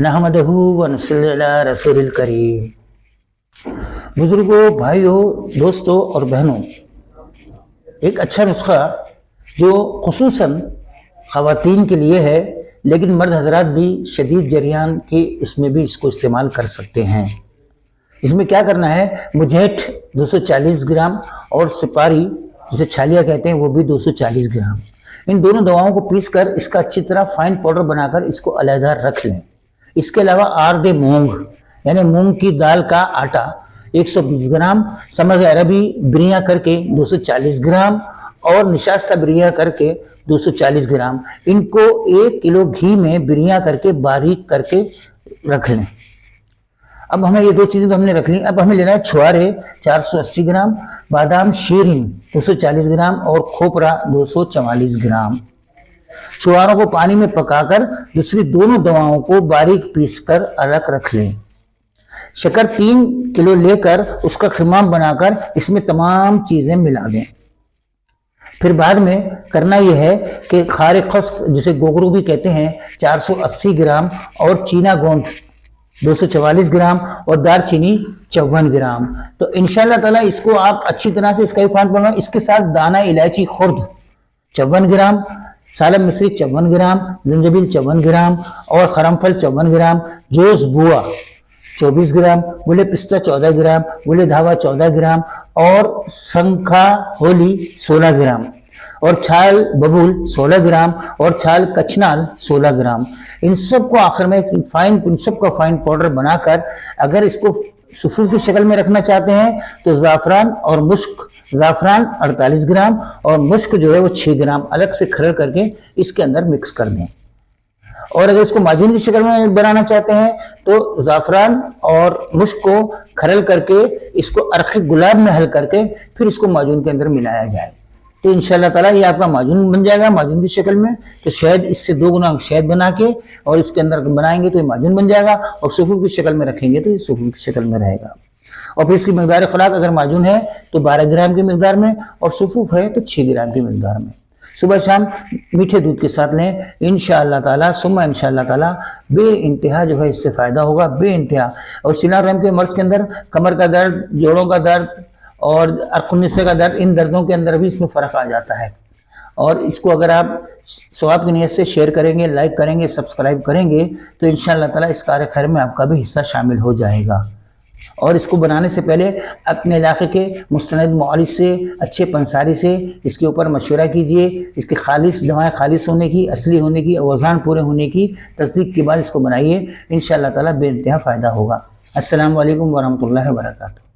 نحمدہ ونصلی علی رسول الکریم۔ بزرگوں، بھائیوں، دوستوں اور بہنوں، ایک اچھا نسخہ جو خصوصاً خواتین کے لیے ہے، لیکن مرد حضرات بھی شدید جریان کی اس میں بھی اس کو استعمال کر سکتے ہیں۔ اس میں کیا کرنا ہے، مجھیٹ 240 گرام اور سپاری جسے چھالیا کہتے ہیں وہ بھی 240 گرام، ان دونوں دواؤں کو پیس کر اس کا اچھی طرح فائن پاؤڈر بنا کر اس کو علیحدہ رکھ لیں۔ اس کے علاوہ آرد مونگ یعنی مونگ کی دال کا آٹا 120 گرام، سمغ عربی بریا کر کے 240 گرام اور نشاستہ بریا کر کے 240 گرام، ان کو 1 کلو گھی میں بریا کر کے باریک کر کے رکھ لیں۔ اب ہمیں یہ دو چیزیں تو ہم نے رکھ لیں، اب ہمیں لینا ہے چھوارے 480 گرام، بادام شیرین 240 گرام اور کھوپرا 244 گرام۔ چھواروں کو پانی میں پکا کر دوسری دونوں دواؤں کو باریک پیس کر الگ رکھ لیں۔ شکر 3 کلو لے کر اس کا خمام بنا کر اس میں تمام چیزیں ملا دیں۔ پھر بعد میں کرنا یہ ہے کہ خار خشک جسے گوگرو بھی کہتے ہیں 480 گرام اور چینا گوند 244 گرام اور دار چینی 54 گرام۔ تو انشاءاللہ تعالیٰ اس کو آپ اچھی طرح سے اس کا فائن پڑنا، اس کے ساتھ دانہ الائچی خرد 54 گرام، سالم مصری 54 گرام، زنجبیل 54 گرام اور خرم پھل 54 گرام، جوز بوا 24 گرام، گل پستہ 14 گرام، گل دھاوا 14 گرام اور سنکھا ہولی 16 گرام اور چھال ببول 16 گرام اور چھال کچنال 16 گرام۔ ان سب کو آخر میں ان سب کا فائن پاؤڈر بنا کر اگر اس کو صفوف کی شکل میں رکھنا چاہتے ہیں تو زعفران اور مشک، زعفران 48 گرام اور مشک جو ہے وہ 6 گرام الگ سے کھرل کر کے اس کے اندر مکس کر دیں۔ اور اگر اس کو معجون کی شکل میں بنانا چاہتے ہیں تو زعفران اور مشک کو کھرل کر کے اس کو عرق گلاب میں حل کر کے پھر اس کو معجون کے اندر ملایا جائے تو انشاءاللہ تعالیٰ یہ آپ کا معجون بن جائے گا معجون کی شکل میں۔ تو شہد اس سے 2 گنا شہد بنا کے اور اس کے اندر بنائیں گے تو یہ معجون بن جائے گا، اور صفوف کی شکل میں رکھیں گے تو یہ صفوف کی شکل میں رہے گا۔ اور پھر اس کی مقدار خوراک اگر معجون ہے تو 12 گرام کی مقدار میں اور صفوف ہے تو 6 گرام کی مقدار میں۔ صبح شام میٹھے دودھ کے ساتھ لیں، انشاءاللہ تعالیٰ ثم انشاءاللہ تعالیٰ بے انتہا جو ہے اس سے فائدہ ہوگا، بے انتہا۔ اور سینہ رحم کے مرض کے اندر کمر کا درد، جوڑوں کا درد اور عرق النساء کا درد، ان دردوں کے اندر بھی اس میں فرق آ جاتا ہے۔ اور اس کو اگر آپ ثواب کی نیت سے شیئر کریں گے، لائک کریں گے، سبسکرائب کریں گے تو انشاءاللہ تعالیٰ اس کار خیر میں آپ کا بھی حصہ شامل ہو جائے گا۔ اور اس کو بنانے سے پہلے اپنے علاقے کے مستند معالج سے، اچھے پنساری سے اس کے اوپر مشورہ کیجئے، اس کے خالص دوائیں خالص ہونے کی، اصلی ہونے کی، اوزان پورے ہونے کی تصدیق کے بعد اس کو بنائیے، انشاءاللہ تعالیٰ بے انتہا فائدہ ہوگا۔ السلام علیکم ورحمۃ اللہ وبرکاتہ۔